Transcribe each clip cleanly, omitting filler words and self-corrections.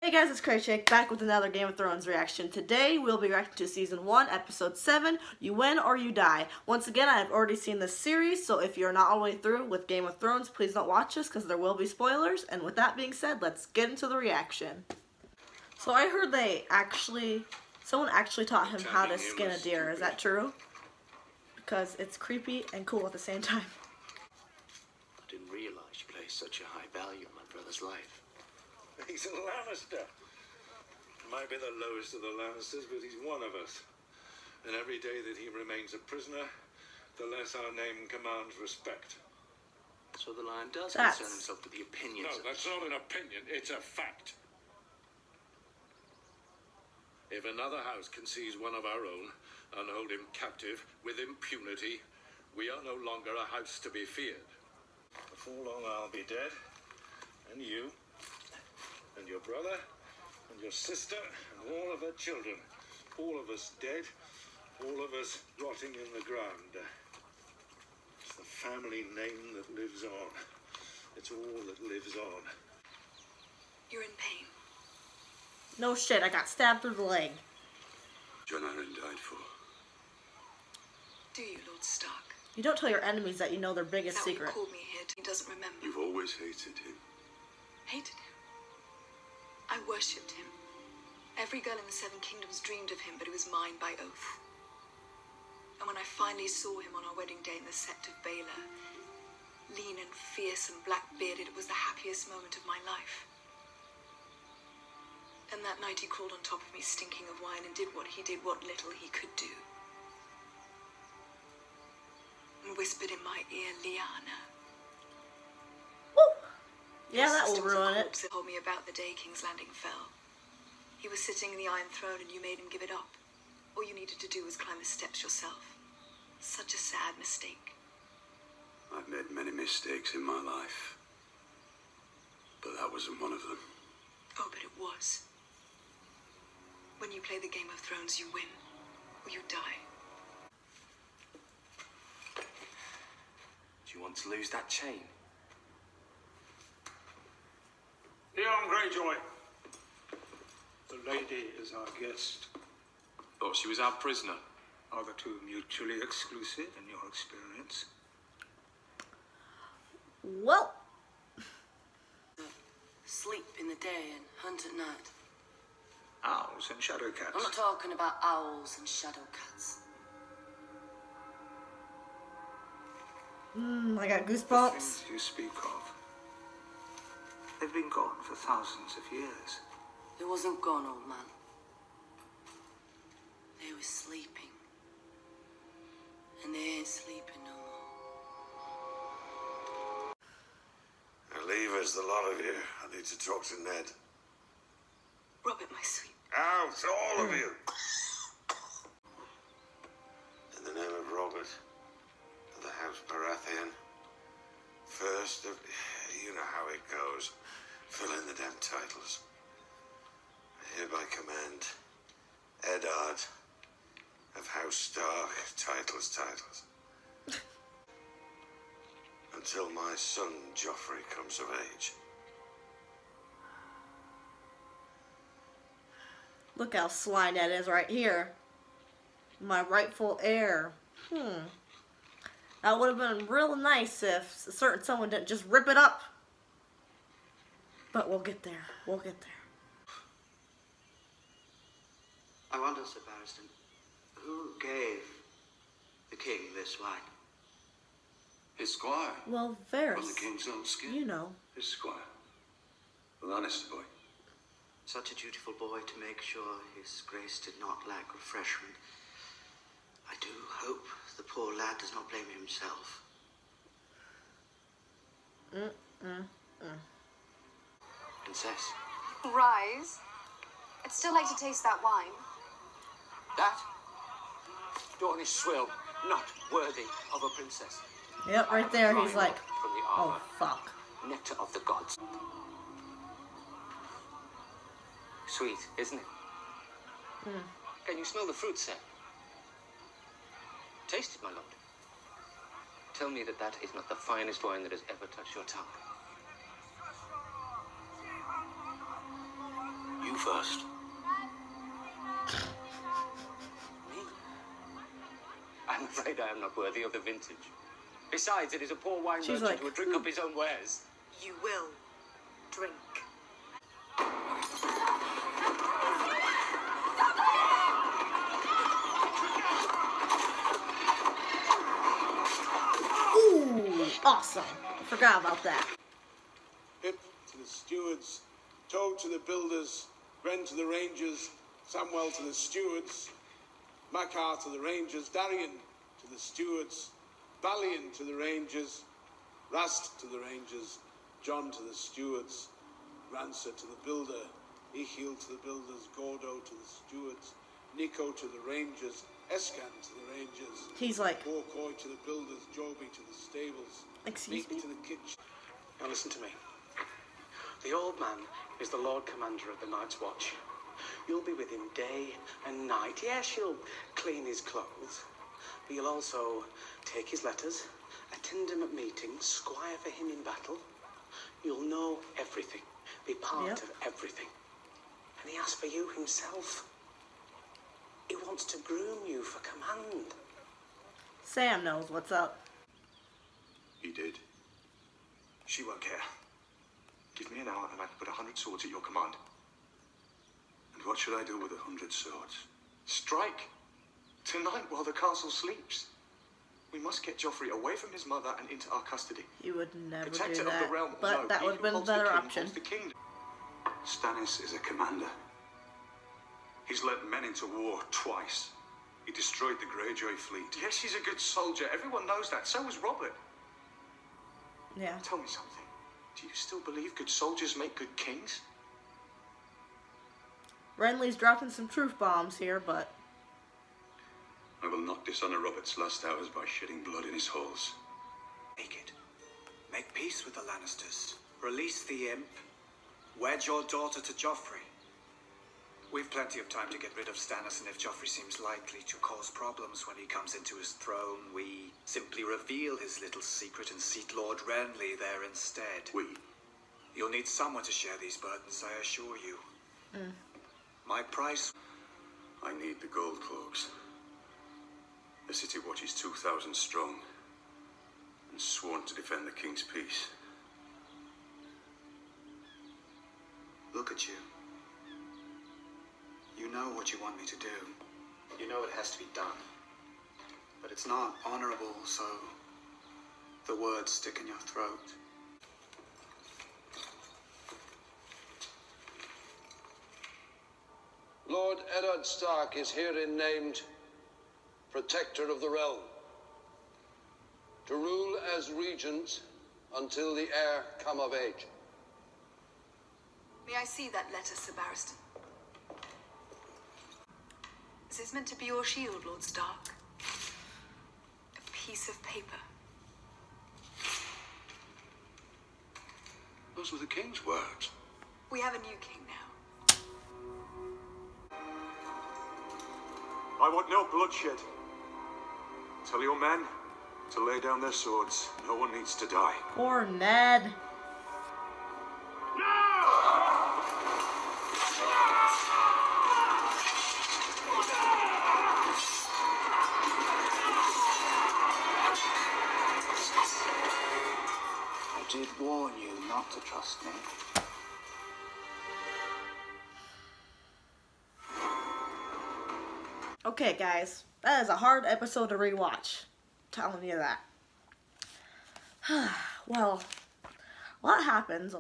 Hey guys, it's Crazy back with another Game of Thrones reaction. Today we'll be reacting to Season 1, Episode 7, You Win or You Die. Once again, I have already seen this series, so if you're not all the way through with Game of Thrones, please don't watch this because there will be spoilers. And with that being said, let's get into the reaction. So I heard someone actually taught him how to skin a deer. Is that true? Because it's creepy and cool at the same time. I didn't realize you placed such a high value on my brother's life. He's a Lannister. Might be the lowest of the Lannisters, but he's one of us. And every day that he remains a prisoner, the less our name commands respect. So the Lion does concern himself with the opinions No, that's not an opinion, it's a fact. If another house can seize one of our own and hold him captive with impunity, we are no longer a house to be feared. Before long I'll be dead, and you, and your brother, and your sister, and all of her children. All of us dead, all of us rotting in the ground. It's the family name that lives on. It's all that lives on. You're in pain. No shit, I got stabbed through the leg. Jon Arryn died for. Do you, Lord Stark? You don't tell your enemies that you know their biggest That secret. That called me here. He doesn't remember. You've always hated him. Hated him? I worshipped him. Every girl in the Seven Kingdoms dreamed of him, but he was mine by oath. And when I finally saw him on our wedding day in the Sept of Baelor, lean and fierce and black-bearded, it was the happiest moment of my life. And that night he crawled on top of me, stinking of wine, and did what little he could do. And whispered in my ear, Lyanna. Woo! Yeah, that will ruin it. That told me about the day King's Landing fell. He was sitting in the Iron Throne and you made him give it up. All you needed to do was climb the steps yourself. Such a sad mistake. I've made many mistakes in my life, but that wasn't one of them. Oh, but it was. When you play the Game of Thrones, you win, or you die. Do you want to lose that chain? Theon Greyjoy. The lady is our guest. Thought she was our prisoner. Are the two mutually exclusive in your experience? Well, Sleep in the day and hunt at night. Owls and shadow cats. I'm not talking about owls and shadow cats. I got The goosebumps. things you speak of, they've been gone for thousands of years. They wasn't gone, old man. They were sleeping. And they ain't sleeping no more. Now leave us, the lot of you. I need to talk to Ned. Robert, my sweet. Out, all of you! In the name of Robert, of the House Baratheon, first of... You know how it goes. Fill in the damn titles. I hereby command Eddard of House Stark, titles. Until my son Joffrey comes of age. Look how sly that is right here. My rightful heir. That would have been real nice if someone didn't just rip it up. But we'll get there. We'll get there. I wonder, Sir Barristan, who gave the king this wine? His squire. Well, From Varys, the king's own skin. you know. His squire. The Lannister boy. Such a dutiful boy to make sure his grace did not lack refreshment. I do hope the poor lad does not blame himself. Princess. Rise. I'd still like to taste that wine. That? Dornish swill, not worthy of a princess. Yep, right there. He's like, From the oh, armor, fuck. nectar of the gods. Sweet, isn't it? Can you smell the fruit, sir? Taste it, my lord. Tell me that that is not the finest wine that has ever touched your tongue. first. Me? I'm afraid I am not worthy of the vintage. Besides, it is a poor wine She's merchant like, who would drink up his own wares. You will drink. Ooh, awesome. I forgot about that. Pip to the stewards, Toad to the builders, Gren to the rangers, Samwell to the stewards, Makar to the rangers, Darien to the stewards, Balian to the rangers, Rast to the rangers, John to the stewards, Rancer to the builder, Ichil to the builders, Gordo to the stewards, Nico to the rangers, Escan to the rangers. He's like, Borkoi to the builders, Joby to the stables, excuse Meek me? to the kitchen. Now listen to me. The old man is the Lord Commander of the Night's Watch. You'll be with him day and night. Yes, you'll clean his clothes, but you'll also take his letters, attend him at meetings, squire for him in battle. You'll know everything, be part of everything. And he asks for you himself. He wants to groom you for command. Sam knows what's up. He did. She won't care. Give me an hour and I can put 100 swords at your command. And what should I do with 100 swords? Strike! Tonight while the castle sleeps. We must get Joffrey away from his mother and into our custody. He would never Protector do that, of the realm. but No, that he would have who been a holds the better king option. holds the kingdom. Stannis is a commander. He's led men into war twice. He destroyed the Greyjoy fleet. Yes, he's a good soldier. Everyone knows that. So was Robert. Yeah. Tell me something. Do you still believe good soldiers make good kings? Renly's dropping some truth bombs here, but I will not dishonor Robert's last hours by shedding blood in his halls. Take it. Make peace with the Lannisters. Release the imp. Wed your daughter to Joffrey. We've plenty of time to get rid of Stannis, and if Joffrey seems likely to cause problems when he comes into his throne, we simply reveal his little secret and seat Lord Renly there instead. We? You'll need someone to share these burdens, I assure you. My price... I need the gold cloaks. The city watch is 2,000 strong and sworn to defend the king's peace. Look at you. You know what you want me to do. You know it has to be done. But it's not honorable, so the words stick in your throat. Lord Eddard Stark is herein named Protector of the Realm, to rule as regent until the heir come of age. May I see that letter, Sir Barristan? Is this meant to be your shield, Lord Stark? A piece of paper. Those were the king's words. We have a new king now. I want no bloodshed. Tell your men to lay down their swords. No one needs to die. poor Ned. I did warn you not to trust me. Okay, guys, that is a hard episode to rewatch. Telling you that. Well, a lot happens.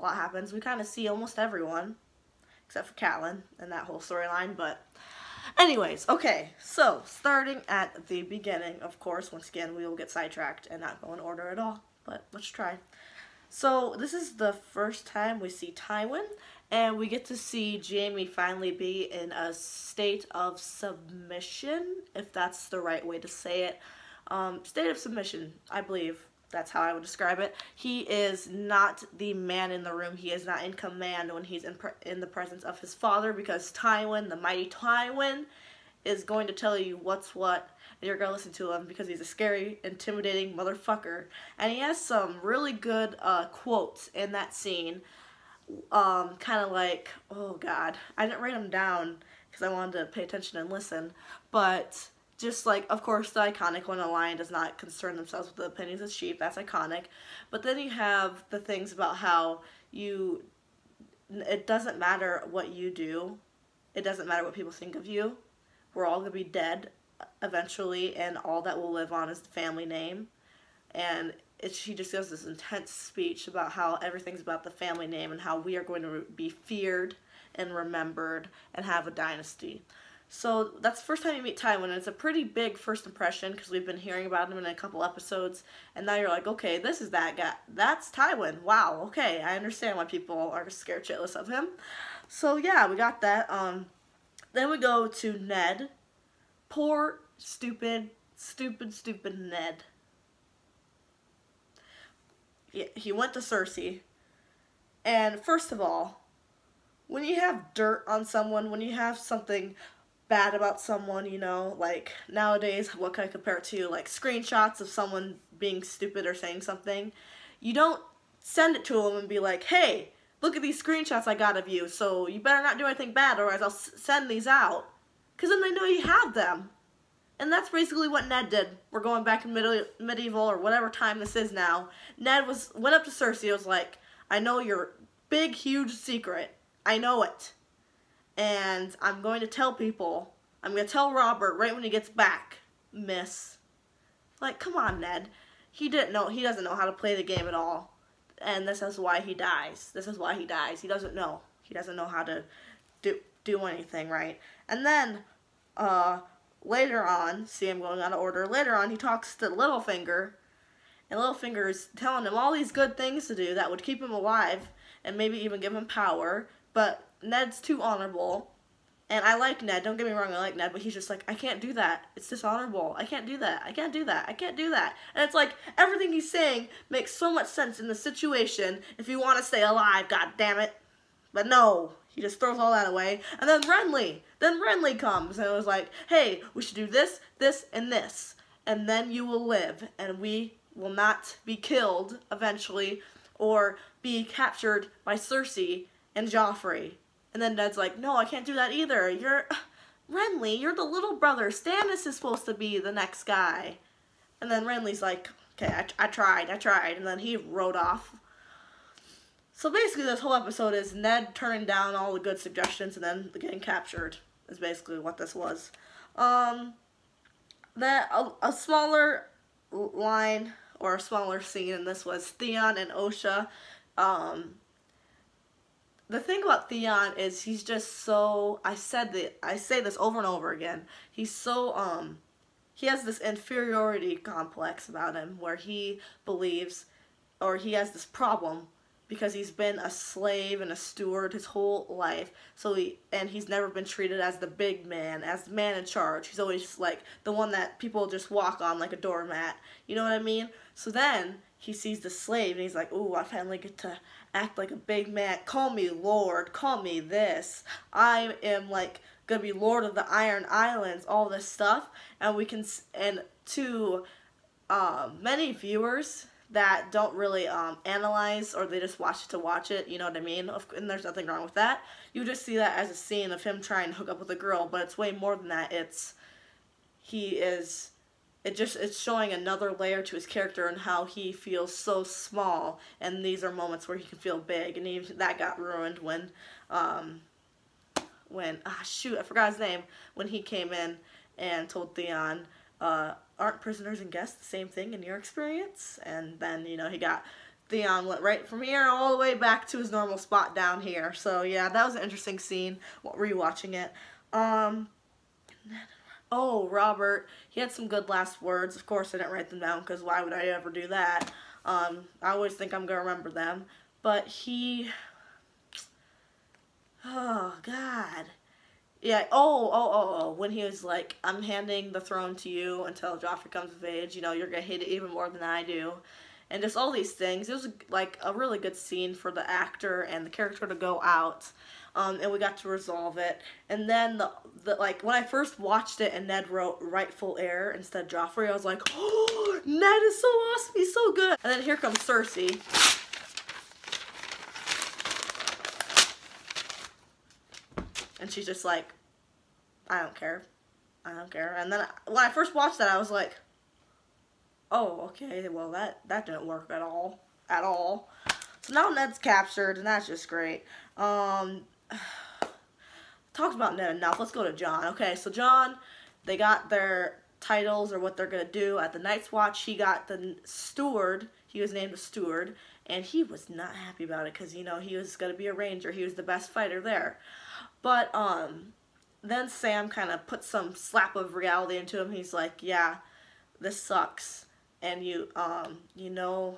We kind of see almost everyone, except for Catelyn and that whole storyline. But, anyways, okay. So, starting at the beginning, of course, once again, we will get sidetracked and not go in order at all. But let's try. So, this is the first time we see Tywin, and we get to see Jaime finally be in a state of submission, if that's the right way to say it. State of submission, I believe. That's how I would describe it. He is not the man in the room. He is not in command when he's in the presence of his father, because Tywin, the mighty Tywin, is going to tell you what's what, and you're going to listen to him because he's a scary, intimidating motherfucker. And he has some really good quotes in that scene kind of like, oh god, I didn't write them down because I wanted to pay attention and listen, but just like, of course, the iconic when a lion does not concern themselves with the opinions of sheep, that's iconic. But then you have the things about how it doesn't matter what you do, it doesn't matter what people think of you, we're all going to be dead eventually, and all that will live on is the family name. And she just gives this intense speech about how everything's about the family name and how we are going to be feared and remembered and have a dynasty. So that's the first time you meet Tywin, and it's a pretty big first impression because we've been hearing about him in a couple episodes, and now you're like, okay, this is that guy. That's Tywin. Wow, okay, I understand why people are scared shitless of him. So yeah, we got that. Then we go to Ned. Poor, stupid Ned. He went to Cersei, and first of all, when you have dirt on someone, when you have something bad about someone, you know, like nowadays, what can I compare it to? Like screenshots of someone being stupid or saying something. You don't send it to them and be like, hey, look at these screenshots I got of you, so you better not do anything bad, otherwise I'll send these out. Because then they know you have them. And that's basically what Ned did. We're going back in medieval or whatever time this is now. Ned went up to Cersei and was like, I know your big, huge secret. I know it. And I'm going to tell people. I'm going to tell Robert right when he gets back, miss. Like, come on, Ned. He doesn't know how to play the game at all. And this is why he dies. This is why he dies. He doesn't know. He doesn't know how to do anything right. And then, later on, see, I'm going out of order. Later on, he talks to Littlefinger, and Littlefinger is telling him all these good things to do that would keep him alive and maybe even give him power. But Ned's too honorable, and I like Ned. Don't get me wrong, I like Ned, but he's just like, I can't do that. It's dishonorable. I can't do that. I can't do that. I can't do that. And it's like everything he's saying makes so much sense in the situation if you want to stay alive. God damn it! But no. He just throws all that away. And then Renly comes and it was like, hey, we should do this, this, and this. And then you will live. And we will not be killed eventually or be captured by Cersei and Joffrey. And then Ned's like, no, I can't do that either. Renly, you're the little brother. Stannis is supposed to be the next guy. And then Renly's like, okay, I tried. And then he rode off. So basically this whole episode is Ned turning down all the good suggestions and then getting captured is basically what this was. A smaller line or a smaller scene in this was Theon and Osha. The thing about Theon is he's just so, I say this over and over again, he's so, he has this inferiority complex about him where he believes, or he has this problem because he's been a slave and a steward his whole life. So he's never been treated as the big man, as the man in charge. He's always like the one that people just walk on like a doormat. You know what I mean? So then he sees the slave and he's like, ooh, I finally get to act like a big man. Call me Lord. Call me this. I am like gonna be Lord of the Iron Islands. All this stuff, and to many viewers that don't really analyze, or they just watch to watch it, you know what I mean? And there's nothing wrong with that. You just see that as a scene of him trying to hook up with a girl, but it's way more than that. It's showing another layer to his character and how he feels so small, and these are moments where he can feel big, and that got ruined when shoot, I forgot his name, when he came in and told Theon, aren't prisoners and guests the same thing in your experience? And then, you know, Theon went right from here all the way back to his normal spot down here. So, yeah, that was an interesting scene, rewatching it. Oh, Robert, he had some good last words. Of course, I didn't write them down, because why would I ever do that? I always think I'm going to remember them. But oh, God. Yeah, when he was like, I'm handing the throne to you until Joffrey comes of age, you know, you're going to hate it even more than I do. And just all these things. It was like a really good scene for the actor and the character to go out. And we got to resolve it. And then like when I first watched it and Ned wrote rightful heir instead of Joffrey, I was like, oh, Ned is so awesome, he's so good. And then here comes Cersei. And she's just like, I don't care. I don't care. And then when I first watched that, I was like, oh, okay, well, that didn't work at all. At all. So now Ned's captured, and that's just great. Talked about Ned enough. Let's go to Jon. Okay, so Jon, they got their titles or what they're going to do at the Night's Watch. He got the steward. He was named a steward, and he was not happy about it because, you know, he was going to be a ranger. He was the best fighter there. But then Sam kind of put some slap of reality into him. He's like, yeah, this sucks. And you know,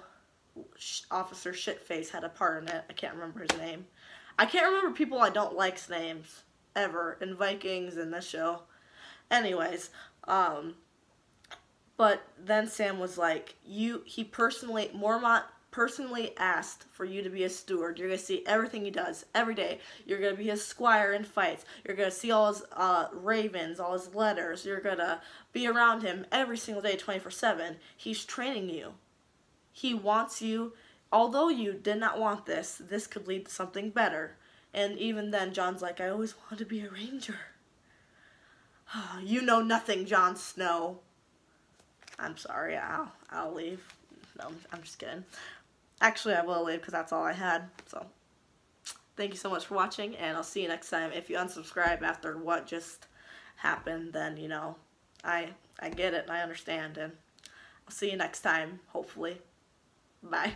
Officer Shitface had a part in it. I can't remember his name. I can't remember people I don't like's names ever in Vikings in this show. Anyways, but then Sam was like, Mormont personally asked for you to be a steward. You're going to see everything he does every day. You're going to be his squire in fights. You're going to see all his ravens, all his letters. You're going to be around him every single day, 24/7. He's training you. He wants you, although you did not want this could lead to something better. And even then, Jon's like, I always wanted to be a ranger. You know nothing, Jon Snow. I'm sorry, I'll leave. No, I'm just kidding. Actually, I will leave because that's all I had. So, thank you so much for watching, and I'll see you next time. If you unsubscribe after what just happened, then, you know, I get it and I understand, and I'll see you next time, hopefully. Bye.